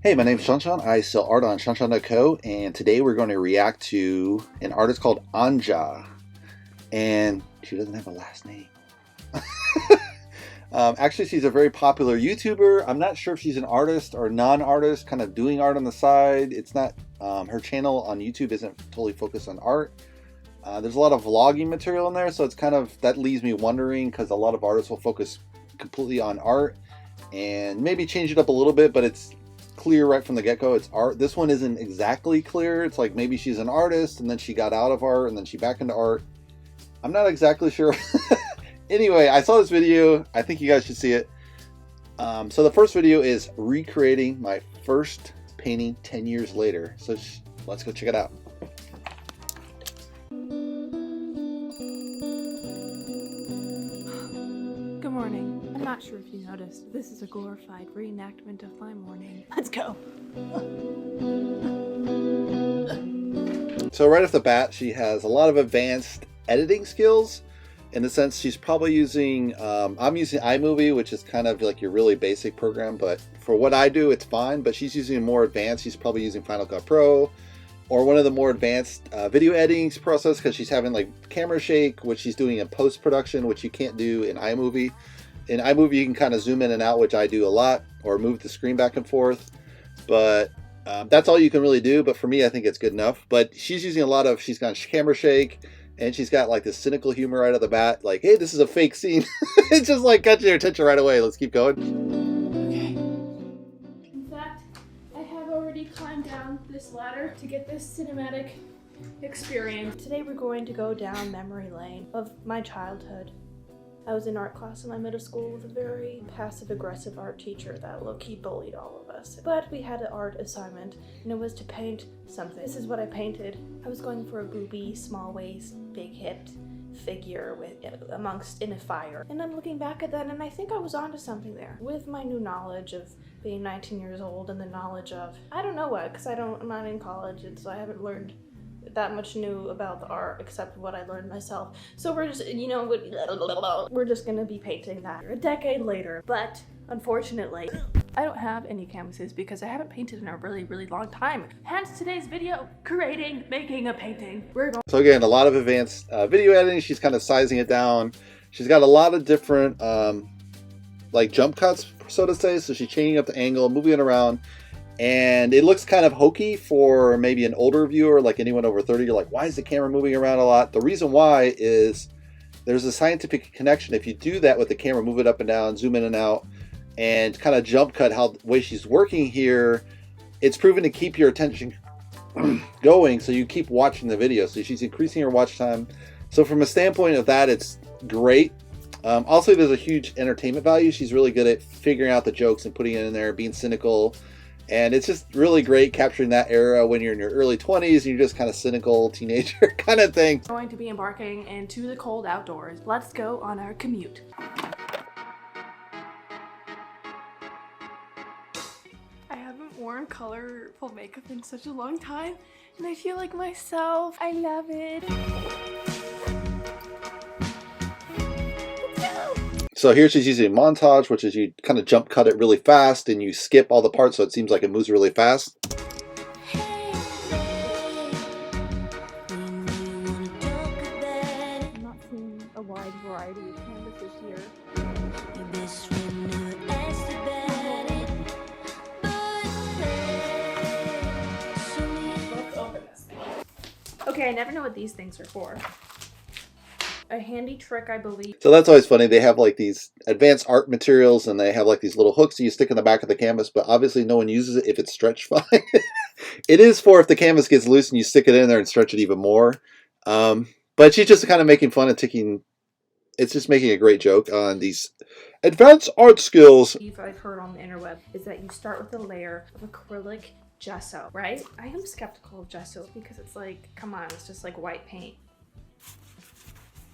Hey, my name is shawnshawn. I sell art on shawnshawn.co, and today we're going to react to an artist called Anja, and she doesn't have a last name. Actually, she's a very popular YouTuber. I'm not sure if she's an artist or non-artist, kind of doing art on the side. It's not, her channel on YouTube isn't totally focused on art. There's a lot of vlogging material in there, so it's kind of, that leaves me wondering, because a lot of artists will focus completely on art and maybe change it up a little bit, but it's clear right from the get-go it's art. This one isn't exactly clear. It's like maybe she's an artist and then she got out of art and then she back into art. I'm not exactly sure. Anyway, I saw this video. I think you guys should see it. So the first video is recreating my first painting 10 years later. So let's go check it out. Good morning. I'm not sure if you noticed, this is a glorified reenactment of my morning. Let's go. So right off the bat, she has a lot of advanced editing skills. In the sense, she's probably using, I'm using iMovie, which is kind of like your really basic program, but for what I do, it's fine. But she's using more advanced. She's probably using Final Cut Pro or one of the more advanced video editing process, because she's having like camera shake, which she's doing in post-production, which you can't do in iMovie. In iMovie, you can kind of zoom in and out, which I do a lot, or move the screen back and forth. But that's all you can really do. But for me, I think it's good enough. But she's using a lot of, she's got camera shake, and she's got like this cynical humor right off the bat. Like, hey, this is a fake scene. It's just like got your attention right away. Let's keep going. Okay. In fact, I have already climbed down this ladder to get this cinematic experience. Today we're going to go down memory lane of my childhood. I was in art class in my middle school with a very passive-aggressive art teacher that low-key bullied all of us. But we had an art assignment, and it was to paint something. This is what I painted. I was going for a booby, small waist, big-hipped figure with in a fire. And I'm looking back at that, and I think I was onto something there. With my new knowledge of being 19 years old and the knowledge of, I don't know what, because I'm not in college, and so I haven't learned that much new about the art except what I learned myself. So we're just, you know, we're just gonna be painting that a decade later. But unfortunately, I don't have any canvases because I haven't painted in a really, really long time. Hence today's video, making a painting. So again, a lot of advanced video editing. She's kind of sizing it down. She's got a lot of different like jump cuts, so to say. So she's changing up the angle, moving it around. And it looks kind of hokey for maybe an older viewer, like anyone over 30. You're like, why is the camera moving around a lot? The reason why is there's a scientific connection. If you do that with the camera, move it up and down, zoom in and out, and kind of jump cut how the way she's working here, it's proven to keep your attention going, so you keep watching the video. So she's increasing her watch time. So from a standpoint of that, it's great. Also, there's a huge entertainment value. She's really good at figuring out the jokes and putting it in there, being cynical. And it's just really great capturing that era when you're in your early 20s and you're just kind of cynical teenager kind of thing. We're going to be embarking into the cold outdoors. Let's go on our commute. I haven't worn colorful makeup in such a long time, and I feel like myself. I love it. So here she's using montage, which is you kind of jump cut it really fast and you skip all the parts so it seems like it moves really fast. I'm not seeing a wide variety of canvases here. Let's open this thing. Okay, I never know what these things are for. A handy trick, I believe. So that's always funny. They have like these advanced art materials and they have like these little hooks that you stick in the back of the canvas, but obviously no one uses it if it's stretched fine. It is for if the canvas gets loose and you stick it in there and stretch it even more. But she's just kind of making fun and taking, it's just making a great joke on these advanced art skills. I've heard on the interweb is that you start with a layer of acrylic gesso, right? I am skeptical of gesso because it's like, come on, it's just like white paint.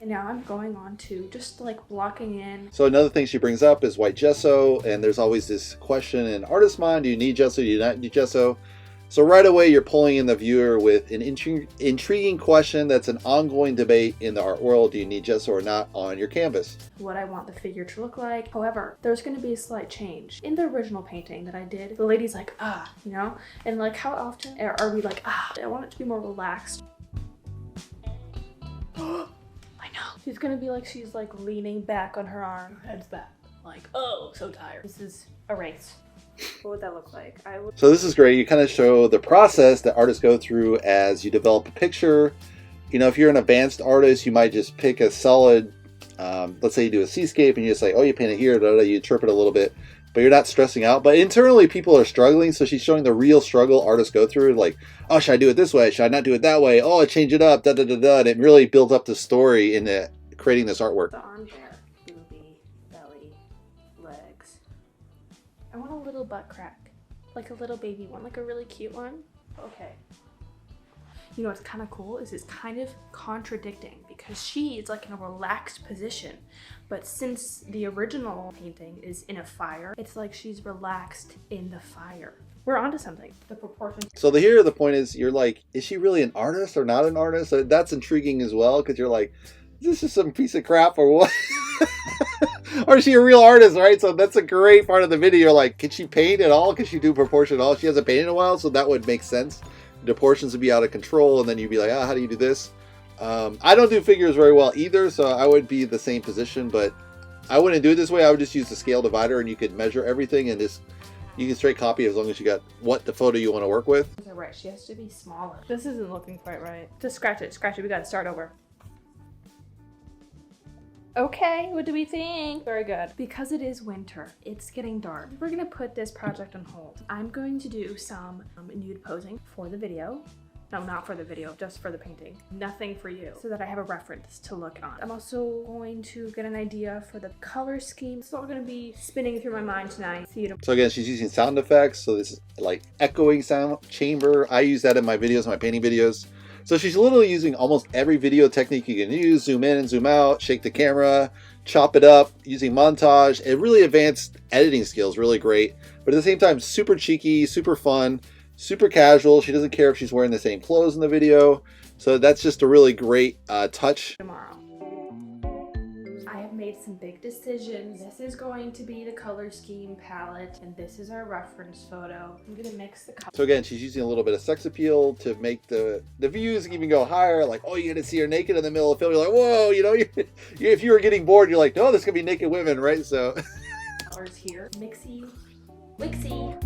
And now I'm going on to just like blocking in. So another thing she brings up is white gesso, and there's always this question in artist mind, do you need gesso, do you not need gesso? So right away, you're pulling in the viewer with an intriguing question that's an ongoing debate in the art world. Do you need gesso or not on your canvas? What I want the figure to look like. However, there's going to be a slight change. In the original painting that I did, the lady's like, you know? And like, how often are we like, I want it to be more relaxed. I know. She's going to be like, she's like leaning back on her arm, head's back. Like, oh, so tired. This is a race. What would that look like? So this is great. You kind of show the process that artists go through as you develop a picture. You know, if you're an advanced artist, you might just pick a solid, let's say you do a seascape and you just say, oh, you paint it here, you interpret a little bit, but you're not stressing out. But internally, people are struggling. So she's showing the real struggle artists go through. Like, oh, should I do it this way? Should I not do it that way? Oh, I change it up, da-da-da-da. And it really builds up the story in creating this artwork. The armchair, booby, belly, legs. I want a little butt crack, like a little baby one, like a really cute one. Okay. You know what's kind of cool is it's kind of contradicting because she is like in a relaxed position, but since the original painting is in a fire, it's like she's relaxed in the fire. We're onto something. The proportions. So the point is, you're like, is she really an artist or not an artist? So that's intriguing as well, because you're like, is this just some piece of crap or what? Or is she a real artist, right? So that's a great part of the video. Like, can she paint at all? Can she do proportion at all? She hasn't painted in a while, so that would make sense. The proportions would be out of control, and then you'd be like, how do you do this? I don't do figures very well either, so I would be the same position, but I wouldn't do it this way. I would just use the scale divider, and you could measure everything, and just you can straight copy as long as you got what the photo you want to work with. Right, she has to be smaller. This isn't looking quite right. Just scratch it, we gotta start over. Okay, what do we think? Very good. Because it is winter, it's getting dark. We're gonna put this project on hold. I'm going to do some nude posing for the video. No, not for the video, just for the painting. Nothing for you, so that I have a reference to look on. I'm also going to get an idea for the color scheme. It's all gonna be spinning through my mind tonight. See you. So again, she's using sound effects. So this is like echoing sound chamber. I use that in my videos, my painting videos. So she's literally using almost every video technique you can use. Zoom in and zoom out, shake the camera, chop it up, using montage. And really advanced editing skills, really great. But at the same time, super cheeky, super fun, super casual. She doesn't care if she's wearing the same clothes in the video. So that's just a really great touch. Tomorrow. I have made some big decisions. This is going to be the color scheme palette, and this is our reference photo. I'm gonna mix the colors. So again, she's using a little bit of sex appeal to make the views even go higher. Like, oh, you're gonna see her naked in the middle of the film. You're like, whoa, you know, if you were getting bored, you're like, no, there's gonna be naked women, right? So colors here, mixy, wixy.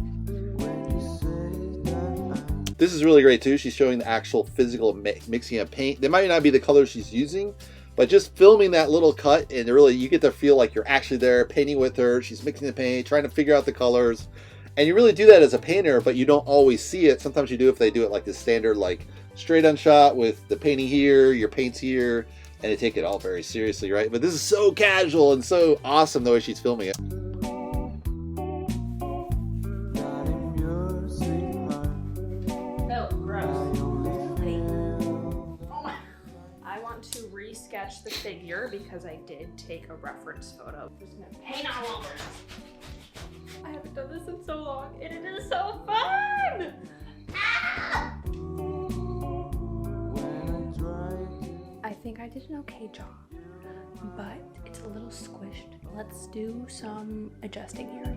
This is really great too. She's showing the actual physical mixing of paint. They might not be the colors she's using, but just filming that little cut, and really you get to feel like you're actually there painting with her. She's mixing the paint, trying to figure out the colors. And you really do that as a painter, but you don't always see it. Sometimes you do if they do it like the standard, like straight on shot with the painting here, your paint's here, and they take it all very seriously, right? But this is so casual and so awesome the way she's filming it. Sketch the figure because I did take a reference photo. I'm just gonna paint all over it. I haven't done this in so long, and it is so fun! Ah! I think I did an okay job, but it's a little squished. Let's do some adjusting here.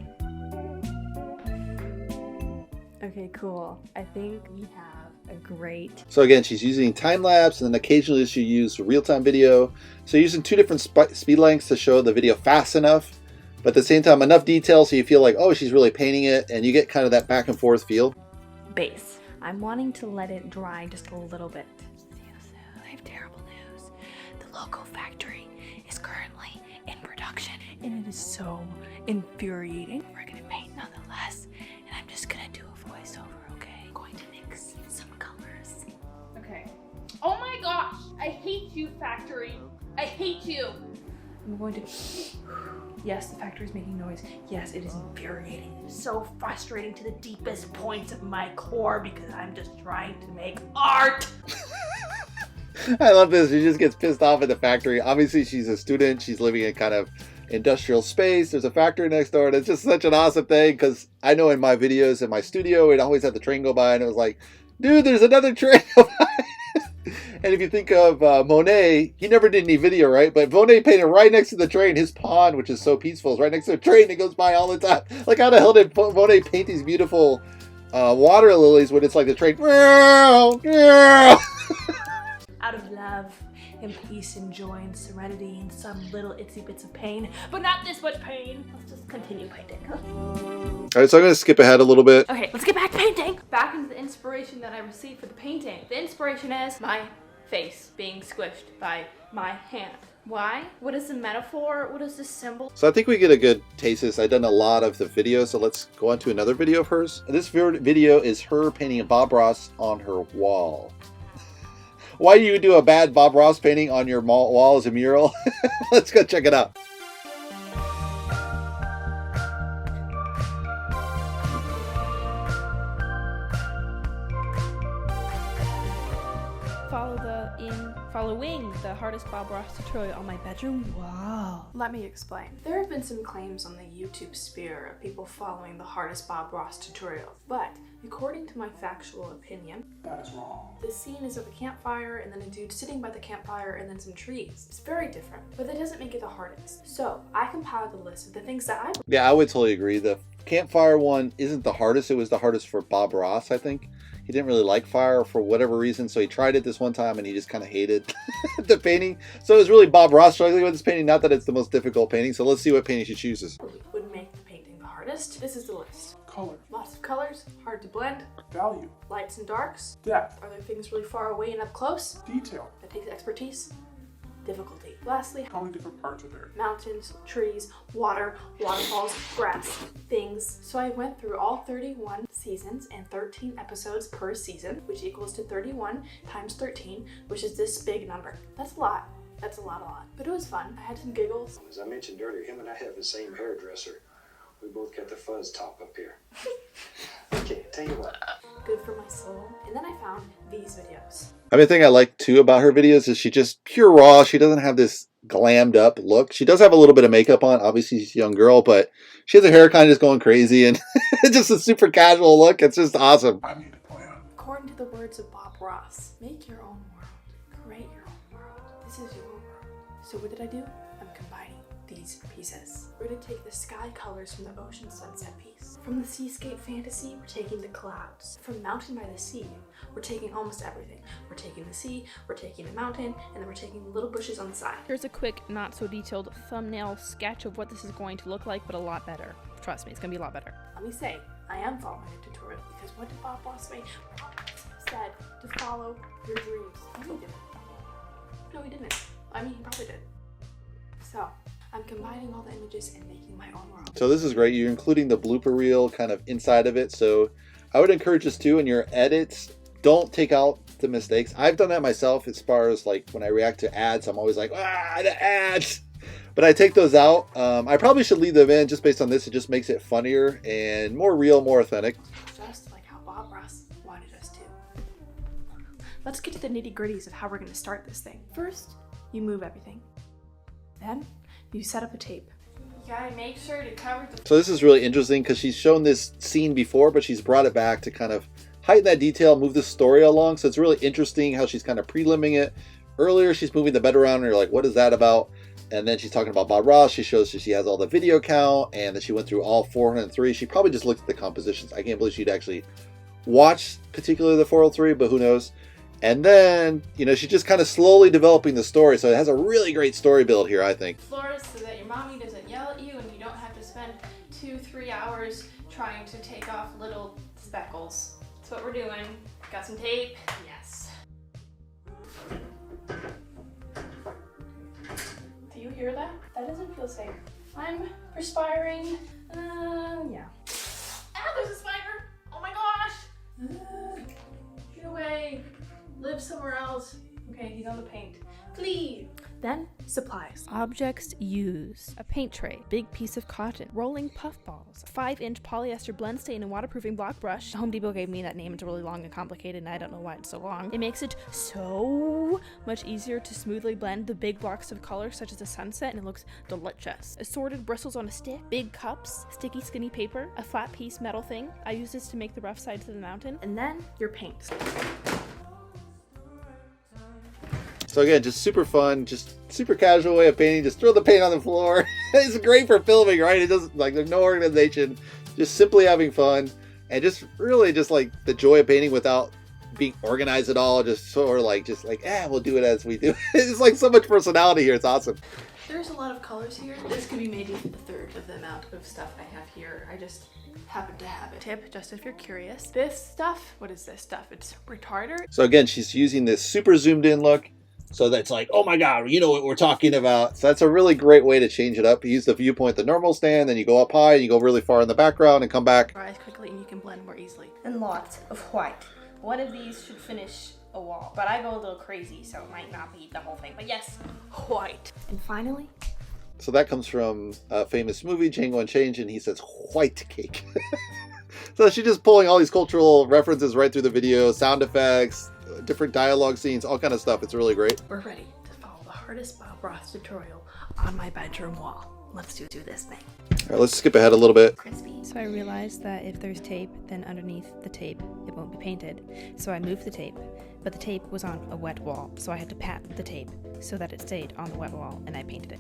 Okay, cool. I think we have a great... So again, she's using time-lapse, and then occasionally she'll use real-time video. So using two different speed lengths to show the video fast enough, but at the same time enough detail so you feel like, oh, she's really painting it, and you get kind of that back and forth feel. Base. I'm wanting to let it dry just a little bit. I have terrible news. The logo factory is currently in production, and it is so infuriating. We're gonna paint nonetheless, and I'm just gonna do a voiceover, okay? I'm going to mix some colors. Okay. Oh my gosh! I hate you, factory. I hate you. I'm going to... Yes, the factory is making noise. Yes, it is infuriating. It is so frustrating to the deepest points of my core because I'm just trying to make art. I love this. She just gets pissed off at the factory. Obviously, she's a student. She's living in kind of industrial space. There's a factory next door, and it's just such an awesome thing because I know in my videos in my studio, we'd always have the train go by, and it was like, dude, there's another train go by. And if you think of Monet, he never did any video, right? But Monet painted right next to the train. His pond, which is so peaceful, is right next to a train that goes by all the time. Like, how the hell did Monet paint these beautiful water lilies when it's like the train? Out of love and peace and joy and serenity and some little itsy bits of pain, but not this much pain. Let's just continue painting. All right, so I'm going to skip ahead a little bit. Okay, let's get back to painting. Back into the inspiration that I received for the painting. The inspiration is my face being squished by my hand. Why? What is the metaphor? What is the symbol? So I think we get a good taste of this. I've done a lot of the video, so let's go on to another video of hers. This video is her painting Bob Ross on her wall. Why do you do a bad Bob Ross painting on your wall as a mural? Let's go check it out. Following the hardest Bob Ross tutorial on my bedroom wall. Let me explain. There have been some claims on the YouTube sphere of people following the hardest Bob Ross tutorial, but according to my factual opinion, that is wrong. the scene is of a campfire and then a dude sitting by the campfire and then some trees. It's very different, but that doesn't make it the hardest. So I compiled a list of the things that Yeah, I would totally agree. The campfire one isn't the hardest. It was the hardest for Bob Ross, I think. He didn't really like fire for whatever reason, so he tried it this one time and he just kind of hated the painting. So it was really Bob Ross struggling with this painting, not that it's the most difficult painting. So let's see what painting she chooses. would make the painting the hardest. This is the list. Color. Lots of colors, hard to blend, Value. lights and darks. Depth. Are there things really far away and up close? Detail. That takes expertise. Difficulty. Lastly, How many different parts are there? mountains, trees, water, waterfalls, grass, things. So I went through all 31 seasons and 13 episodes per season, which equals to 31 times 13, which is this big number. That's a lot. That's a lot. But it was fun. I had some giggles. As I mentioned earlier, him and I have the same hairdresser. We both got the fuzz top up here. Okay, tell you what. Good for my soul. And then I found these videos. I mean, the thing I like too about her videos is she just pure raw. She doesn't have this glammed up look. She does have a little bit of makeup on. Obviously, she's a young girl, but she has her hair kind of just going crazy and it's just a super casual look. It's just awesome. I need a plan. According to the words of Bob Ross, make your own world. Create your own world. This is your world. So what did I do? I'm combining these pieces. We're going to take the sky colors from the ocean sunset piece. From the seascape fantasy, we're taking the clouds. From mountain by the sea, we're taking almost everything. We're taking the sea, we're taking the mountain, and then we're taking little bushes on the side. Here's a quick, not so detailed thumbnail sketch of what this is going to look like, but a lot better. Trust me, it's gonna be a lot better. Let me say, I am following a tutorial because what did Bob Ross say? Bob said to follow your dreams. No, he didn't. No, he didn't. I mean, he probably did. So, I'm combining all the images and making my own world. So this is great. You're including the blooper reel kind of inside of it. So I would encourage this too in your edits. Don't take out the mistakes. I've done that myself as far as like when I react to ads, I'm always like, the ads. But I take those out. I probably should leave them in just based on this. It just makes it funnier and more real, more authentic. Just like how Bob Ross wanted us to. Let's get to the nitty-gritties of how we're going to start this thing. First, you move everything. Then, you set up a tape. You gotta make sure to cover the... So this is really interesting because she's shown this scene before, but she's brought it back to kind of heighten that detail, move the story along. So it's really interesting how she's kind of prelimming it. Earlier, she's moving the bed around and you're like, what is that about? And then she's talking about Bob Ross. She shows she has all the video count and that she went through all 403. She probably just looked at the compositions. I can't believe she'd actually watch particularly the 403, but who knows? And then, you know, she's just kind of slowly developing the story. So it has a really great story build here, I think. Floors so that your mommy doesn't yell at you and you don't have to spend 2-3 hours trying to take off little speckles. That's what we're doing. Got some tape? Yes. Do you hear that? That doesn't feel safe. I'm perspiring. Yeah. Ah, there's a spider! Oh my gosh! Get away. Live somewhere else. Okay, he's on the paint. Flee! Then, supplies. Objects used. A paint tray, big piece of cotton, rolling puff balls, a 5-inch polyester blend stain and waterproofing block brush. Home Depot gave me that name. It's really long and complicated and I don't know why it's so long. It makes it so much easier to smoothly blend the big blocks of color such as a sunset, and it looks delicious. Assorted bristles on a stick, big cups, sticky skinny paper, a flat piece metal thing. I use this to make the rough sides of the mountain. And then, your paints. So again, just super fun, just super casual way of painting. Just throw the paint on the floor. It's great for filming, right? It doesn't, like, there's no organization, just simply having fun, and just really just like the joy of painting without being organized at all. Just sort of like, we'll do it as we do. It's like so much personality here. It's awesome. There's a lot of colors here. This could be maybe a third of the amount of stuff I have here. I just happen to have it. Tip, just if you're curious. This stuff, what is this stuff? It's retarder. So again, she's using this super zoomed in look. So that's like, oh my God, you know what we're talking about. So that's a really great way to change it up. You use the viewpoint, the normal stand, then you go up high, and you go really far in the background and come back. Rise quickly and you can blend more easily. And lots of white. One of these should finish a wall, but I go a little crazy, so it might not be the whole thing. But yes, white. And finally, So that comes from a famous movie, Django Unchained, and he says white cake. So she's just pulling all these cultural references right through the video, sound effects, different dialogue scenes, all kind of stuff. It's really great. we're ready to follow the hardest Bob Ross tutorial on my bedroom wall. Let's do this thing. All right, let's skip ahead a little bit. Crispy. So I realized that if there's tape, then underneath the tape, it won't be painted. So I moved the tape, but the tape was on a wet wall, so I had to pat the tape so that it stayed on the wet wall, and I painted it.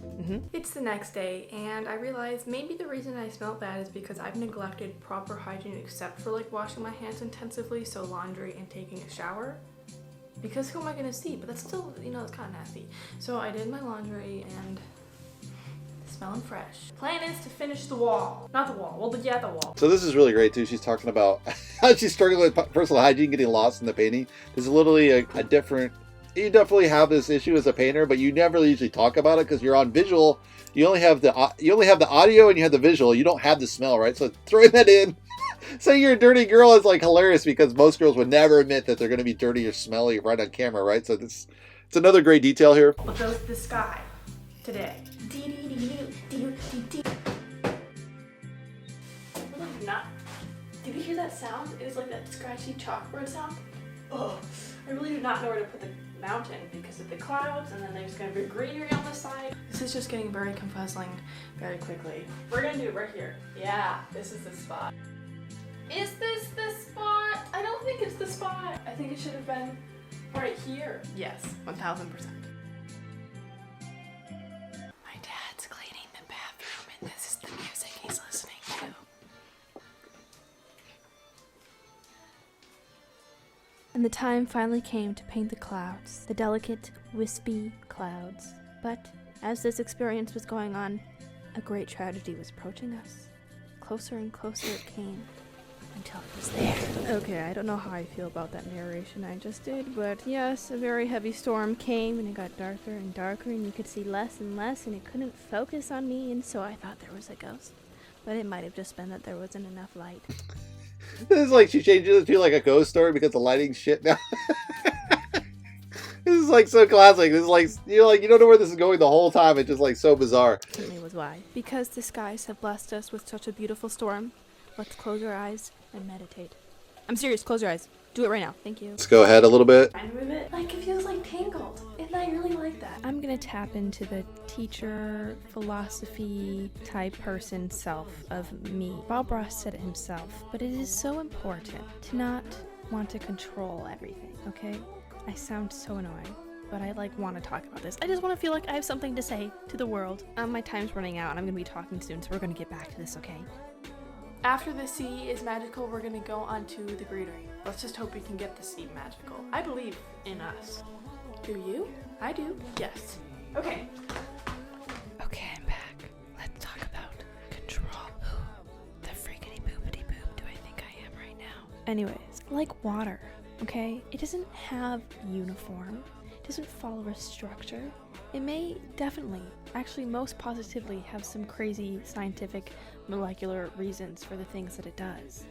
It's the next day, and I realized maybe the reason I smell bad is because I've neglected proper hygiene except for like washing my hands intensively, so laundry and taking a shower. Because who am I gonna see? But that's still, you know, it's kind of nasty. So I did my laundry and smelling fresh. Plan is to finish the wall. Not the wall. Well, the wall. So this is really great too. She's talking about how she's struggling with personal hygiene, getting lost in the painting. There's literally a different. You definitely have this issue as a painter, but you never usually talk about it because you're on visual. You only have the audio and you have the visual. You don't have the smell, right? So throwing that in, saying you're a dirty girl is like hilarious because most girls would never admit that they're going to be dirty or smelly right on camera, right? So it's another great detail here. What goes to the sky today? Not. Did you hear that sound? It was like that scratchy chalkboard sound. Oh, I really do not know where to put the mountain because of the clouds, and then there's going to be greenery on the side. This is just getting very confuzzling very quickly. We're going to do it right here. Yeah, this is the spot. Is this the spot? I don't think it's the spot. I think it should have been right here. Yes, 1000%. My dad's cleaning the bathroom, and this is the music he's listening to. And the time finally came to paint the clouds, the delicate, wispy clouds. But as this experience was going on, a great tragedy was approaching us. Closer and closer it came, until it was there. Okay, I don't know how I feel about that narration I just did, but yes, a very heavy storm came, and it got darker and darker, and you could see less and less, and it couldn't focus on me, and so I thought there was a ghost. But it might have just been that there wasn't enough light. This is like she changes it to like a ghost story because the lighting's shit now. This is like so classic. This is like you don't know where this is going the whole time. It's just like so bizarre. Certainly was why. Because the skies have blessed us with such a beautiful storm, let's close our eyes and meditate. I'm serious, close your eyes. Do it right now. Thank you. Let's go ahead a little bit. Kind of it. Like it feels like tangled. And I really like that. I'm gonna tap into the teacher, philosophy type person self of me. Bob Ross said it himself, but it is so important to not want to control everything, okay? I sound so annoying, but I want to talk about this. I just want to feel like I have something to say to the world. My time's running out and I'm gonna be talking soon, so we're gonna get back to this, okay? After the sea is magical, we're gonna go on to the greenery. Let's just hope we can get the sea magical. I believe in us. Do you? I do. Yes. Okay. Okay, I'm back. Let's talk about control. Who the freakity boopity boop do I think I am right now? Anyways, like water, okay? It doesn't have uniform. It doesn't follow a structure. It may definitely, actually most positively, have some crazy scientific molecular reasons for the things that it does.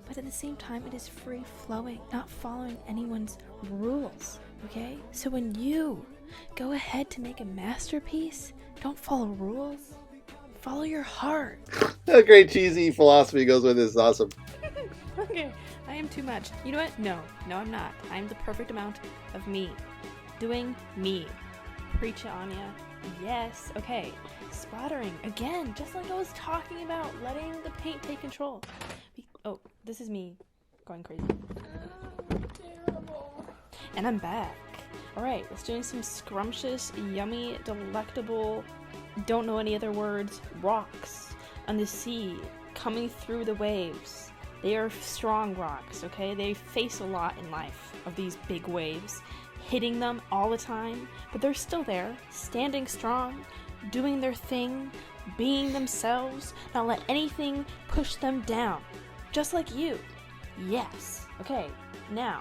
But at the same time, it is free flowing, not following anyone's rules, okay? So when you go ahead to make a masterpiece. Don't follow rules. Follow your heart. A great cheesy philosophy goes with this. It's awesome. Okay, I am too much. You know what? No, I'm not. I'm the perfect amount of me. Doing me. Preach it, Anja. Yes. Okay. Splattering. Again, just like I was talking about, letting the paint take control. Oh, this is me going crazy. Terrible. And I'm back. Alright, let's do some scrumptious, yummy, delectable, don't know any other words, rocks on the sea, coming through the waves. They are strong rocks, okay? They face a lot in life of these big waves, hitting them all the time, but they're still there, standing strong, doing their thing, being themselves, not let anything push them down. Just like you. Yes. Okay, now,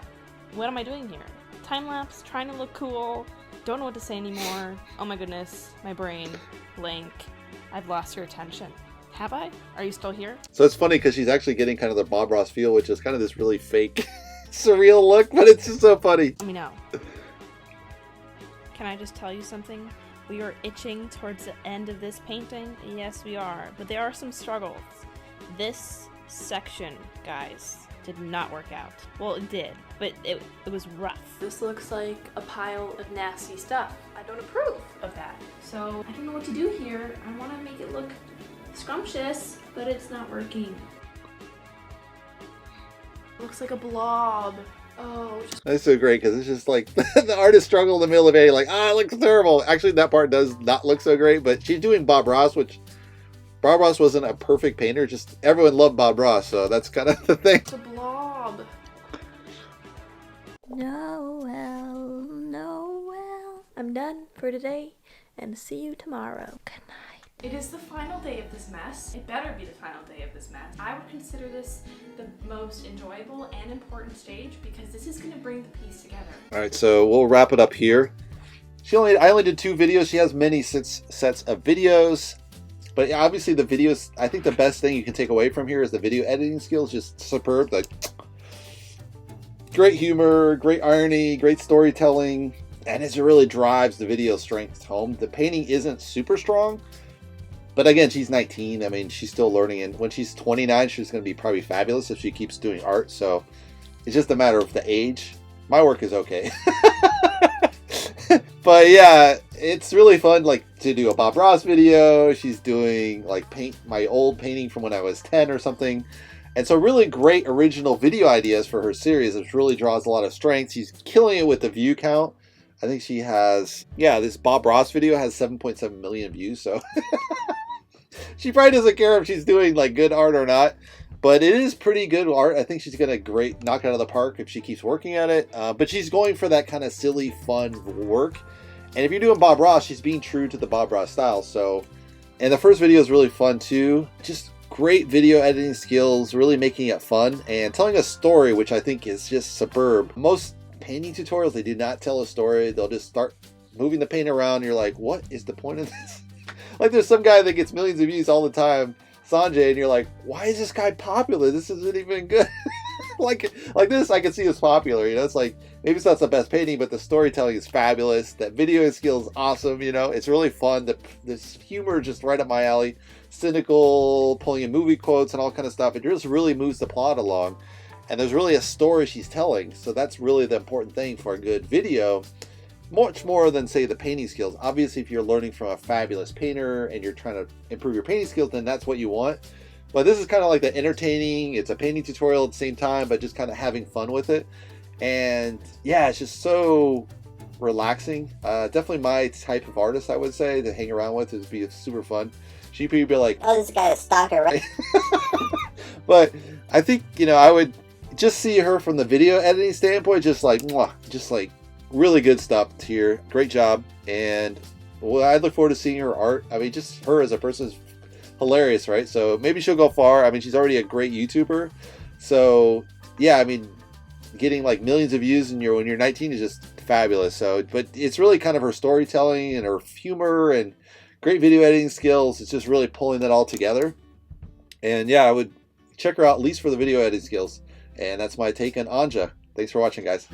what am I doing here? Time lapse, trying to look cool, don't know what to say anymore. Oh my goodness, my brain, blank. I've lost your attention. Have I? Are you still here? So it's funny because she's actually getting kind of the Bob Ross feel, which is kind of this really fake, surreal look, but it's just so funny. Let me know. Can I just tell you something? We are itching towards the end of this painting. Yes, we are. But there are some struggles. This section, guys, did not work out. Well, it did, but it was rough. This looks like a pile of nasty stuff. I don't approve of that. So I don't know what to do here. I want to make it look scrumptious, but it's not working. Looks like a blob. Oh, just... That's so great because it's just like the artist struggle in the middle of it, like, it looks terrible. Actually, that part does not look so great, but she's doing Bob Ross, which Bob Ross wasn't a perfect painter. Just everyone loved Bob Ross, so that's kind of the thing. It's a blob. Noel. I'm done for today, and see you tomorrow. Good night. It is the final day of this mess. It better be the final day of this mess. I would consider this the most enjoyable and important stage because this is going to bring the piece together. All right, so we'll wrap it up here. I only did 2 videos. She has many sets of videos, but obviously the videos, I think the best thing you can take away from here is the video editing skills, just superb. Like, great humor, great irony, great storytelling, and it really drives the video strength home. The painting isn't super strong, but again, she's 19. I mean, she's still learning, and when she's 29, she's going to be probably fabulous if she keeps doing art. So it's just a matter of the age. My work is okay. But yeah, it's really fun, like, to do a Bob Ross video. She's doing like my old painting from when I was 10 or something. And so really great original video ideas for her series, which really draws a lot of strength. She's killing it with the view count. I think she has, this Bob Ross video has 7.7 million views, so she probably doesn't care if she's doing like good art or not, but it is pretty good art. I think she's gonna knock it out of the park if she keeps working at it, but she's going for that kind of silly, fun work. And if you're doing Bob Ross, she's being true to the Bob Ross style. So, and the first video is really fun too. Just great video editing skills, really making it fun and telling a story, which I think is just superb. Most painting tutorials, they do not tell a story. They'll just start moving the paint around and you're like, what is the point of this? Like, there's some guy that gets millions of views all the time, Sanjay, and you're like, why is this guy popular? This isn't even good. like this I can see is popular, it's like, maybe it's not the best painting, but the storytelling is fabulous. That video skill is awesome, it's really fun. This humor just right up my alley. Cynical, pulling in movie quotes and all kind of stuff. It just really moves the plot along. And there's really a story she's telling. So that's really the important thing for a good video. Much more than, say, the painting skills. Obviously, if you're learning from a fabulous painter and you're trying to improve your painting skills, then that's what you want. But this is kind of like the entertaining. It's a painting tutorial at the same time, but just kind of having fun with it. And yeah, it's just so relaxing. Definitely my type of artist, I would say, to hang around with. It would be super fun. She'd be like, oh, this guy's a stalker, right? But I think, I would just see her from the video editing standpoint, just like really good stuff here. Great job. And well, I look forward to seeing her art. I mean, just her as a person is hilarious, right? So maybe she'll go far. I mean, she's already a great YouTuber. So yeah, I mean, getting like millions of views when you're 19 is just fabulous. So, but it's really kind of her storytelling and her humor and great video editing skills. It's just really pulling that all together. And yeah, I would check her out at least for the video editing skills. And that's my take on Anja. Thanks for watching, guys.